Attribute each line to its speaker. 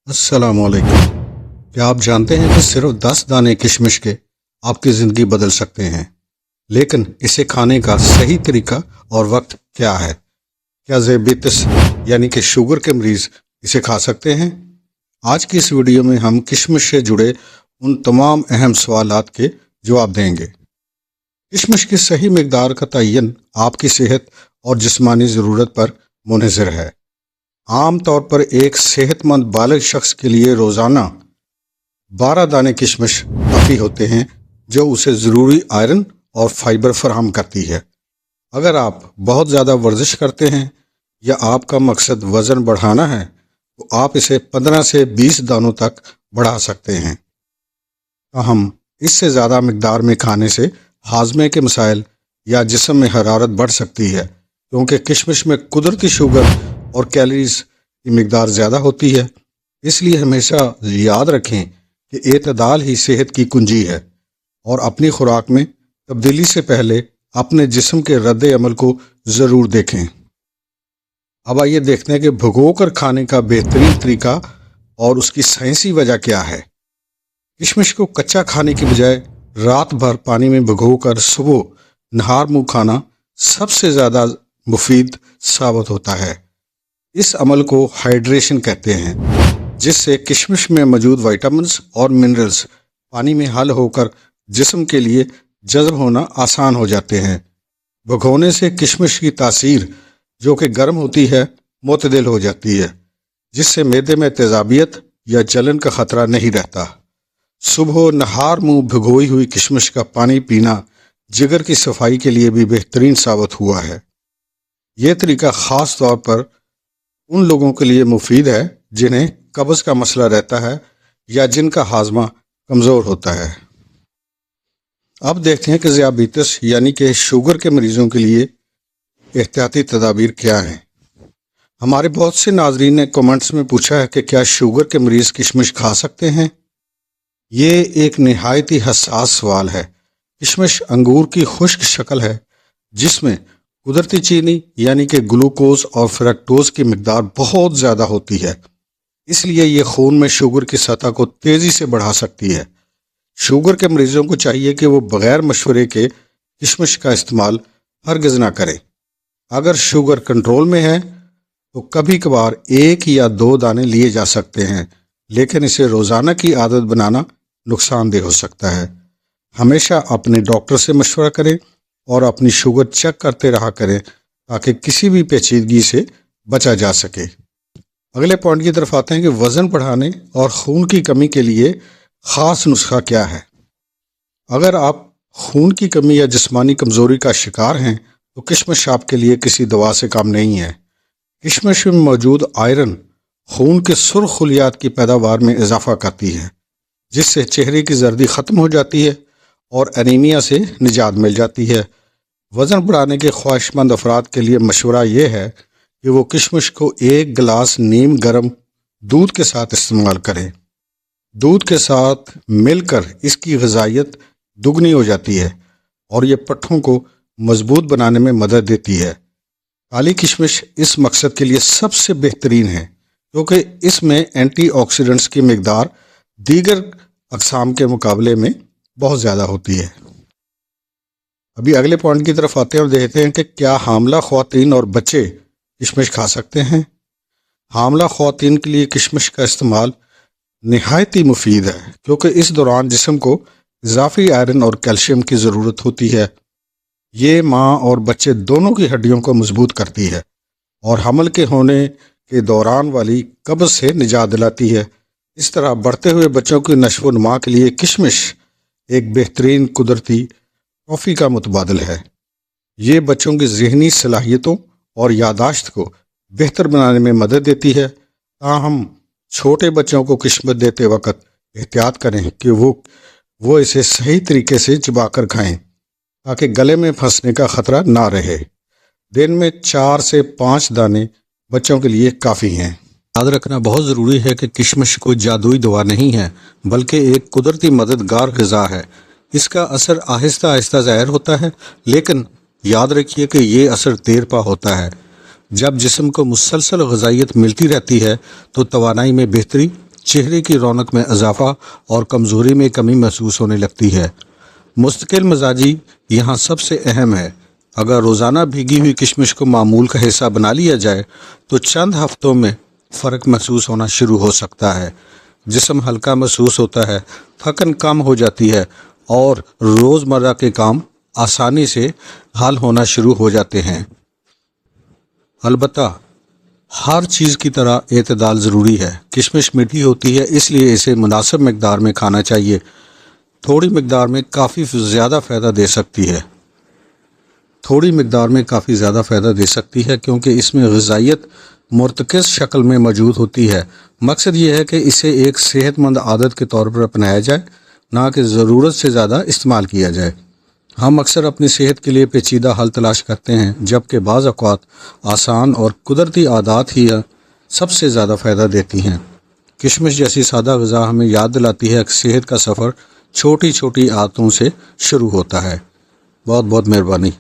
Speaker 1: السلام علیکم۔ کیا آپ جانتے ہیں کہ صرف 10 دانے کشمش کے آپ کی زندگی بدل سکتے ہیں؟ لیکن اسے کھانے کا صحیح طریقہ اور وقت کیا ہے؟ کیا ذیابیطس یعنی کہ شوگر کے مریض اسے کھا سکتے ہیں؟ آج کی اس ویڈیو میں ہم کشمش سے جڑے ان تمام اہم سوالات کے جواب دیں گے۔ کشمش کی صحیح مقدار کا تعین آپ کی صحت اور جسمانی ضرورت پر منحصر ہے۔ عام طور پر ایک صحت مند بالغ شخص کے لیے روزانہ 12 دانے کشمش کافی ہوتے ہیں، جو اسے ضروری آئرن اور فائبر فراہم کرتی ہے۔ اگر آپ بہت زیادہ ورزش کرتے ہیں یا آپ کا مقصد وزن بڑھانا ہے تو آپ اسے 15 سے 20 دانوں تک بڑھا سکتے ہیں۔ تاہم اس سے زیادہ مقدار میں کھانے سے ہاضمے کے مسائل یا جسم میں حرارت بڑھ سکتی ہے، کیونکہ کشمش میں قدرتی شوگر اور کیلریز کی مقدار زیادہ ہوتی ہے۔ اس لیے ہمیشہ یاد رکھیں کہ اعتدال ہی صحت کی کنجی ہے، اور اپنی خوراک میں تبدیلی سے پہلے اپنے جسم کے رد عمل کو ضرور دیکھیں۔ اب آئیے دیکھتے ہیں کہ بھگو کر کھانے کا بہترین طریقہ اور اس کی سائنسی وجہ کیا ہے۔ کشمش کو کچا کھانے کی بجائے رات بھر پانی میں بھگو کر صبح نہار منہ کھانا سب سے زیادہ مفید ثابت ہوتا ہے۔ اس عمل کو ہائیڈریشن کہتے ہیں، جس سے کشمش میں موجود وائٹامنز اور منرلز پانی میں حل ہو کر جسم کے لیے جذب ہونا آسان ہو جاتے ہیں۔ بھگونے سے کشمش کی تاثیر، جو کہ گرم ہوتی ہے، معتدل ہو جاتی ہے، جس سے معدے میں تیزابیت یا جلن کا خطرہ نہیں رہتا۔ صبح نہار منہ بھگوئی ہوئی کشمش کا پانی پینا جگر کی صفائی کے لیے بھی بہترین ثابت ہوا ہے۔ یہ طریقہ خاص طور پر ان لوگوں کے لیے مفید ہے جنہیں قبض کا مسئلہ رہتا ہے یا جن کا ہاضمہ کمزور ہوتا ہے۔ اب دیکھتے ہیں کہ ذیابیطس یعنی کہ شوگر کے مریضوں کے لیے احتیاطی تدابیر کیا ہیں۔ ہمارے بہت سے ناظرین نے کمنٹس میں پوچھا ہے کہ کیا شوگر کے مریض کشمش کھا سکتے ہیں؟ یہ ایک نہایت ہی حساس سوال ہے۔ کشمش انگور کی خشک شکل ہے، جس میں قدرتی چینی یعنی کہ گلوکوز اور فرکٹوز کی مقدار بہت زیادہ ہوتی ہے۔ اس لیے یہ خون میں شوگر کی سطح کو تیزی سے بڑھا سکتی ہے۔ شوگر کے مریضوں کو چاہیے کہ وہ بغیر مشورے کے کشمش کا استعمال ہرگز نہ کریں۔ اگر شوگر کنٹرول میں ہے تو کبھی کبھار 1 یا 2 دانے لیے جا سکتے ہیں، لیکن اسے روزانہ کی عادت بنانا نقصان دہ ہو سکتا ہے۔ ہمیشہ اپنے ڈاکٹر سے مشورہ کریں اور اپنی شوگر چیک کرتے رہا کریں تاکہ کسی بھی پیچیدگی سے بچا جا سکے۔ اگلے پوائنٹ کی طرف آتے ہیں کہ وزن بڑھانے اور خون کی کمی کے لیے خاص نسخہ کیا ہے۔ اگر آپ خون کی کمی یا جسمانی کمزوری کا شکار ہیں تو کشمش آپ کے لیے کسی دوا سے کم نہیں ہے۔ کشمش میں موجود آئرن خون کے سرخ خلیات کی پیداوار میں اضافہ کرتی ہے، جس سے چہرے کی زردی ختم ہو جاتی ہے اور انیمیا سے نجات مل جاتی ہے۔ وزن بڑھانے کے خواہش مند افراد کے لیے مشورہ یہ ہے کہ وہ کشمش کو 1 گلاس نیم گرم دودھ کے ساتھ استعمال کریں۔ دودھ کے ساتھ مل کر اس کی غذائیت دگنی ہو جاتی ہے اور یہ پٹھوں کو مضبوط بنانے میں مدد دیتی ہے۔ کالی کشمش اس مقصد کے لیے سب سے بہترین ہے، کیونکہ اس میں اینٹی آکسیڈنٹس کی مقدار دیگر اقسام کے مقابلے میں بہت زیادہ ہوتی ہے۔ ابھی اگلے پوائنٹ کی طرف آتے ہیں اور دیکھتے ہیں کہ کیا حاملہ خواتین اور بچے کشمش کھا سکتے ہیں۔ حاملہ خواتین کے لیے کشمش کا استعمال نہایت ہی مفید ہے، کیونکہ اس دوران جسم کو اضافی آئرن اور کیلشیم کی ضرورت ہوتی ہے۔ یہ ماں اور بچے دونوں کی ہڈیوں کو مضبوط کرتی ہے اور حمل کے ہونے کے دوران والی قبض سے نجات دلاتی ہے۔ اس طرح بڑھتے ہوئے بچوں کی نشو و نما کے لیے کشمش ایک بہترین قدرتی ٹافی کا متبادل ہے۔ یہ بچوں کی ذہنی صلاحیتوں اور یادداشت کو بہتر بنانے میں مدد دیتی ہے۔ تاہم چھوٹے بچوں کو کشمش دیتے وقت احتیاط کریں کہ وہ اسے صحیح طریقے سے چبا کر کھائیں تاکہ گلے میں پھنسنے کا خطرہ نہ رہے۔ دن میں 4 سے 5 دانے بچوں کے لیے کافی ہیں۔ یاد رکھنا بہت ضروری ہے کہ کشمش کوئی جادوئی دوا نہیں ہے، بلکہ ایک قدرتی مددگار غذا ہے۔ اس کا اثر آہستہ آہستہ ظاہر ہوتا ہے، لیکن یاد رکھیے کہ یہ اثر دیر پا ہوتا ہے۔ جب جسم کو مسلسل غذائیت ملتی رہتی ہے تو توانائی میں بہتری چہرے کی رونق میں اضافہ اور کمزوری میں کمی محسوس ہونے لگتی ہے۔ مستقل مزاجی یہاں سب سے اہم ہے۔ اگر روزانہ بھیگی ہوئی کشمش کو معمول کا حصہ بنا لیا جائے تو چند ہفتوں میں فرق محسوس ہونا شروع ہو سکتا ہے۔ جسم ہلکا محسوس ہوتا ہے، تھکن کم ہو جاتی ہے اور روزمرہ کے کام آسانی سے حل ہونا شروع ہو جاتے ہیں۔ البتہ ہر چیز کی طرح اعتدال ضروری ہے۔ کشمش میٹھی ہوتی ہے، اس لیے اسے مناسب مقدار میں کھانا چاہیے۔ تھوڑی مقدار میں کافی زیادہ فائدہ دے سکتی ہے کیونکہ اس میں غذائیت مرتکز شکل میں موجود ہوتی ہے۔ مقصد یہ ہے کہ اسے ایک صحت مند عادت کے طور پر اپنایا جائے، نہ کہ ضرورت سے زیادہ استعمال کیا جائے۔ ہم اکثر اپنی صحت کے لیے پیچیدہ حل تلاش کرتے ہیں، جبکہ بعض اوقات آسان اور قدرتی عادات ہی سب سے زیادہ فائدہ دیتی ہیں۔ کشمش جیسی سادہ غذا ہمیں یاد دلاتی ہے کہ صحت کا سفر چھوٹی چھوٹی عادتوں سے شروع ہوتا ہے۔ بہت بہت مہربانی۔